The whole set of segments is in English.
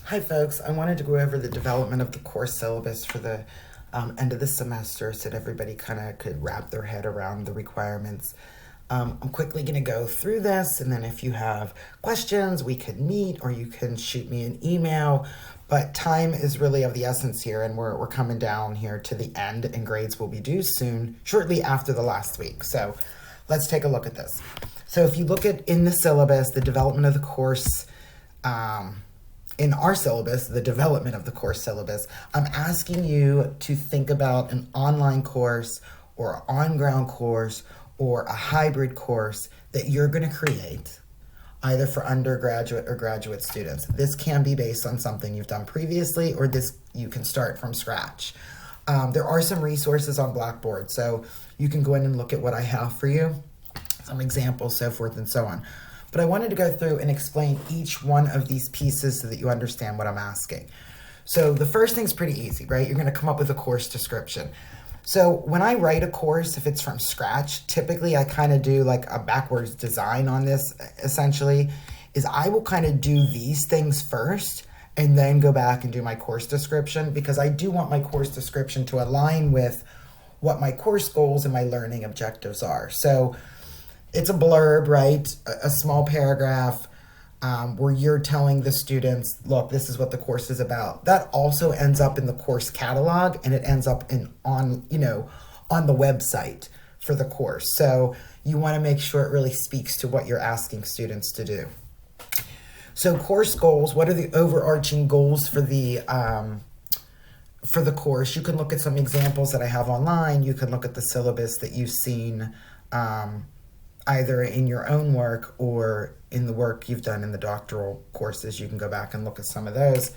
Hi folks, I wanted to go over the development of the course syllabus for the end of the semester so that everybody kind of could wrap their head around the requirements. I'm quickly going to go through this, and then if you have questions, we could meet or you can shoot me an email. But time is really of the essence here, and we're coming down here to the end, and grades will be due soon, shortly after the last week. So let's take a look at this. So if you look at in the syllabus, the development of the course, in our syllabus, the development of the course syllabus, I'm asking you to think about an online course or an on-ground course or a hybrid course that you're going to create either for undergraduate or graduate students. This can be based on something you've done previously, or this you can start from scratch. There are some resources on Blackboard, so you can go in and look at what I have for you, some examples, so forth and so on. But I wanted to go through and explain each one of these pieces so that you understand what I'm asking. So the first thing's pretty easy, right? You're going to come up with a course description. So when I write a course, if it's from scratch, typically I kind of do like a backwards design on this, essentially, is I will kind of do these things first and then go back and do my course description, because I do want my course description to align with what my course goals and my learning objectives are. So it's a blurb, right? A small paragraph where you're telling the students, look, this is what the course is about. That also ends up in the course catalog, and it ends up on the website for the course. So you want to make sure it really speaks to what you're asking students to do. So course goals, what are the overarching goals for the course? You can look at some examples that I have online. You can look at the syllabus that you've seen either in your own work or in the work you've done in the doctoral courses. You can go back and look at some of those.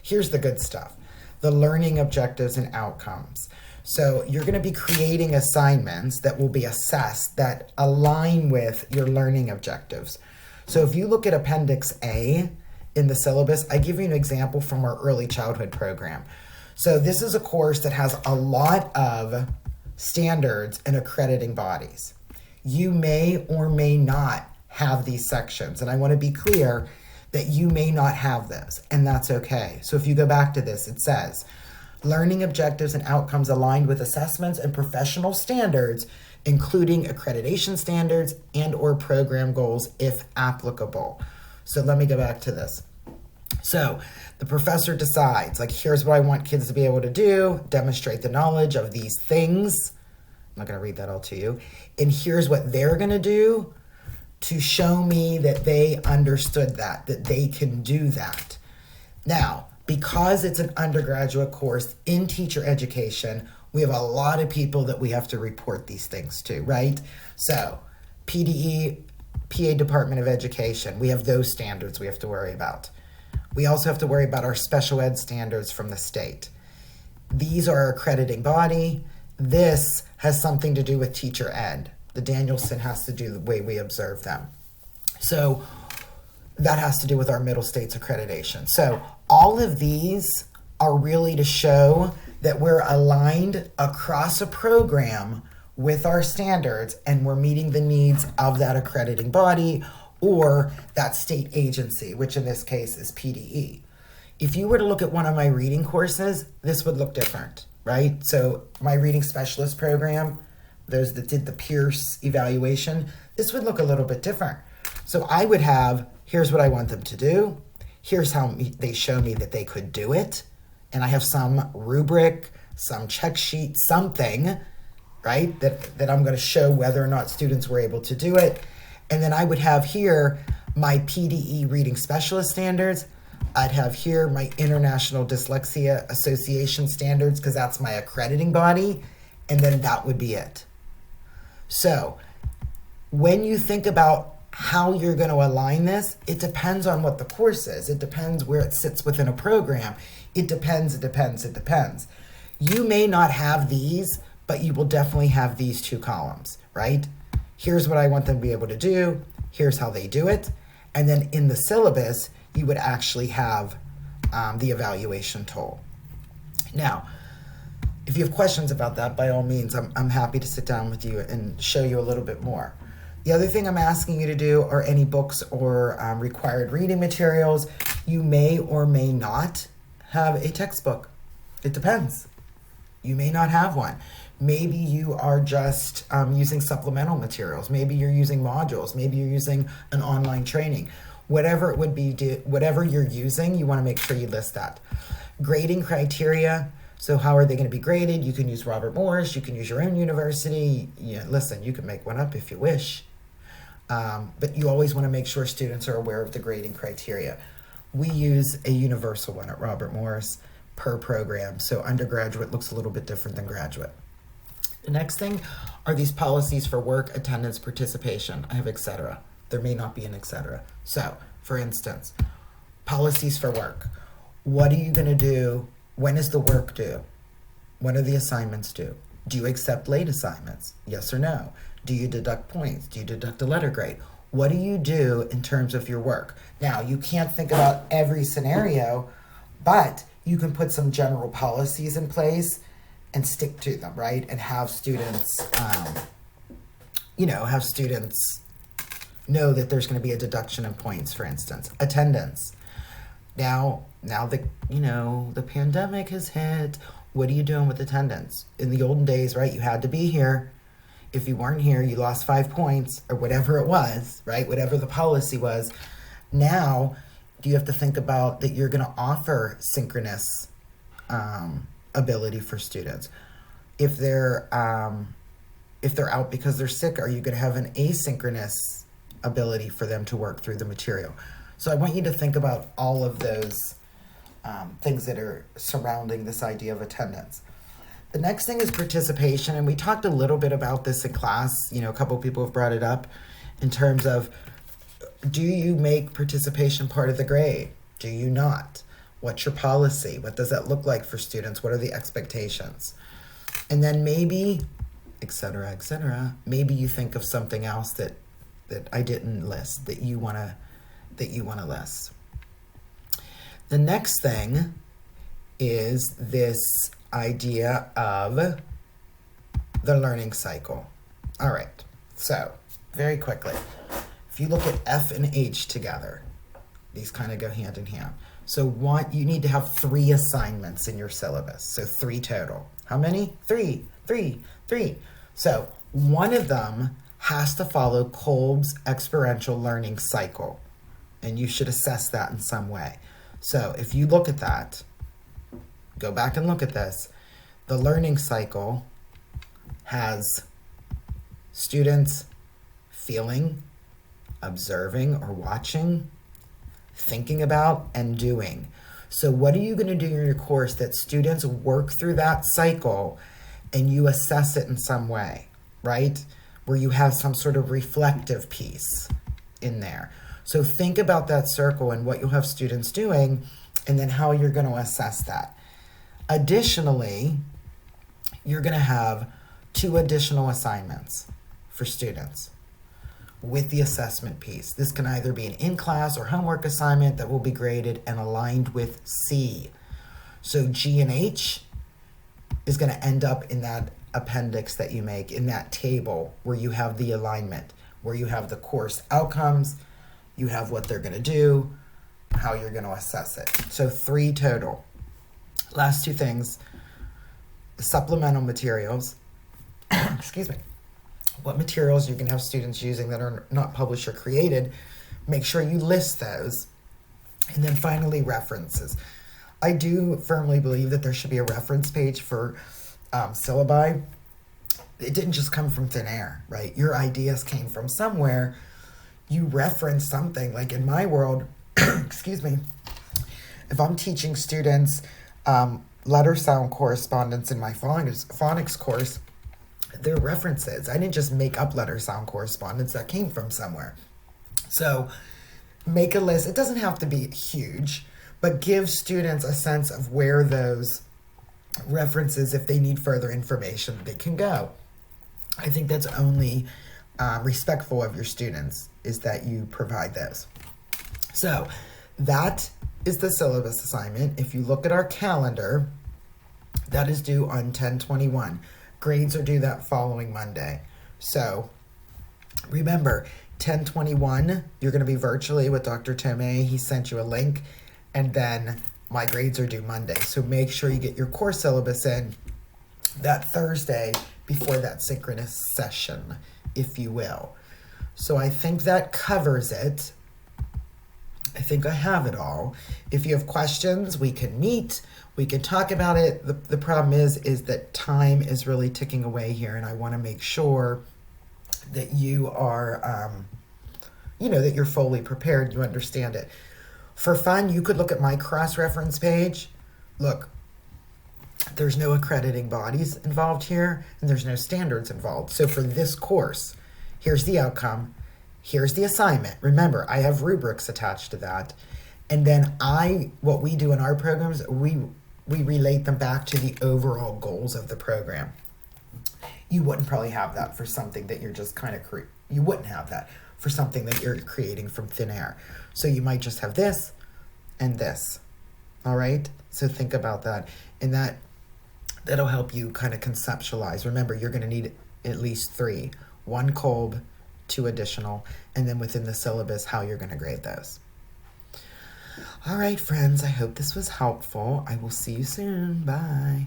Here's the good stuff: the learning objectives and outcomes. So you're going to be creating assignments that will be assessed that align with your learning objectives. So if you look at Appendix A in the syllabus, I give you an example from our early childhood program. So this is a course that has a lot of standards and accrediting bodies. You may or may not have these sections, and I want to be clear that you may not have those, and that's okay. So if you go back to this, it says, learning objectives and outcomes aligned with assessments and professional standards, including accreditation standards and or program goals if applicable. So let me go back to this. So the professor decides, like, here's what I want kids to be able to do: demonstrate the knowledge of these things. I'm not going to read that all to you. And here's what they're going to do to show me that they understood that they can do that. Now, because it's an undergraduate course in teacher education, we have a lot of people that we have to report these things to, right? So PDE, PA Department of Education, we have those standards we have to worry about. We also have to worry about our special ed standards from the state. These are our accrediting body. This has something to do with teacher ed. The Danielson has to do the way we observe them. So that has to do with our middle states accreditation. So all of these are really to show that we're aligned across a program with our standards, and we're meeting the needs of that accrediting body or that state agency, which in this case is PDE. If you were to look at one of my reading courses, this would look different, right? So my reading specialist program, those that did the Pierce evaluation, this would look a little bit different. So I would have, here's what I want them to do. Here's how they show me that they could do it. And I have some rubric, some check sheet, something, right, that I'm going to show whether or not students were able to do it. And then I would have here my PDE reading specialist standards. I'd have here my International Dyslexia Association standards, because that's my accrediting body, and then that would be it. So when you think about how you're going to align this, it depends on what the course is. It depends where it sits within a program. It depends. You may not have these, but you will definitely have these two columns, right? Here's what I want them to be able to do. Here's how they do it. And then in the syllabus, you would actually have the evaluation tool. Now, if you have questions about that, by all means, I'm happy to sit down with you and show you a little bit more. The other thing I'm asking you to do are any books or required reading materials. You may or may not have a textbook. It depends. You may not have one. Maybe you are just using supplemental materials. Maybe you're using modules. Maybe you're using an online training. Whatever it would be, whatever you're using, you want to make sure you list that. Grading criteria. So how are they going to be graded? You can use Robert Morris. You can use your own university. Yeah, listen, you can make one up if you wish. But you always want to make sure students are aware of the grading criteria. We use a universal one at Robert Morris per program. So undergraduate looks a little bit different than graduate. The next thing are these policies for work, attendance, participation. I have et cetera. There may not be an et cetera. So, for instance, policies for work. What are you going to do? When is the work due? When are the assignments due? Do you accept late assignments? Yes or no? Do you deduct points? Do you deduct a letter grade? What do you do in terms of your work? Now, you can't think about every scenario, but you can put some general policies in place and stick to them, right? And have students, have students know that there's going to be a deduction in points, for instance. Attendance. Now the pandemic has hit. What are you doing with attendance? In the olden days, right, you had to be here. If you weren't here, you lost 5 points or whatever it was, right? Whatever the policy was. Now, do you have to think about that you're going to offer synchronous ability for students? If they're out because they're sick, are you going to have an asynchronous ability for them to work through the material? So I want you to think about all of those things that are surrounding this idea of attendance. The next thing is participation, and we talked a little bit about this in class. A couple of people have brought it up in terms of, do you make participation part of the grade? Do you not? What's your policy? What does that look like for students? What are the expectations? And then maybe, et cetera, maybe you think of something else that I didn't list that you want to list. The next thing is this idea of the learning cycle. All right, so very quickly, if you look at F and H together, these kind of go hand in hand. So you need to have 3 assignments in your syllabus. So 3 total. How many? 3. So one of them has to follow Kolb's experiential learning cycle, and you should assess that in some way. So if you look at that, go back and look at this. The learning cycle has students feeling, observing or watching, thinking about, and doing. So what are you going to do in your course that students work through that cycle and you assess it in some way, right? Where you have some sort of reflective piece in there. So think about that circle and what you'll have students doing and then how you're going to assess that. Additionally, you're going to have 2 additional assignments for students with the assessment piece. This can either be an in-class or homework assignment that will be graded and aligned with C. So G and H is going to end up in that appendix that you make, in that table where you have the alignment, where you have the course outcomes, you have what they're going to do, how you're going to assess it. So 3 total. Last 2 things, supplemental materials. Excuse me. What materials you can have students using that are not published or created. Make sure you list those. And then finally, references. I do firmly believe that there should be a reference page for syllabi. It didn't just come from thin air, right? Your ideas came from somewhere. You reference something. Like in my world, excuse me, if I'm teaching students letter sound correspondence in my phonics course, they're references. I didn't just make up letter sound correspondence. That came from somewhere. So make a list. It doesn't have to be huge, but give students a sense of where those references, if they need further information, they can go. I think that's only respectful of your students, is that you provide those. So that is the syllabus assignment. If you look at our calendar, that is due on 10/21. Grades are due that following Monday. So remember, 10/21, you're going to be virtually with Dr. Tomei. He sent you a link. and then my grades are due Monday. So make sure you get your core syllabus in that Thursday before that synchronous session, if you will. So I think that covers it. I think I have it all. If you have questions, we can meet. We can talk about it. The problem is that time is really ticking away here, and I want to make sure that you are, that you're fully prepared, you understand it. For fun, you could look at my cross-reference page. Look, there's no accrediting bodies involved here, and there's no standards involved. So for this course, here's the outcome. Here's the assignment. Remember, I have rubrics attached to that. And then what we do in our programs, we relate them back to the overall goals of the program. You wouldn't probably have that for something that you're just kind of you wouldn't have that for something that you're creating from thin air. So you might just have this and this. All right? So think about that. And that'll help you kind of conceptualize. Remember, you're going to need at least 3. 1 Kolb, 2 additional, and then within the syllabus, how you're going to grade those. All right, friends, I hope this was helpful. I will see you soon. Bye.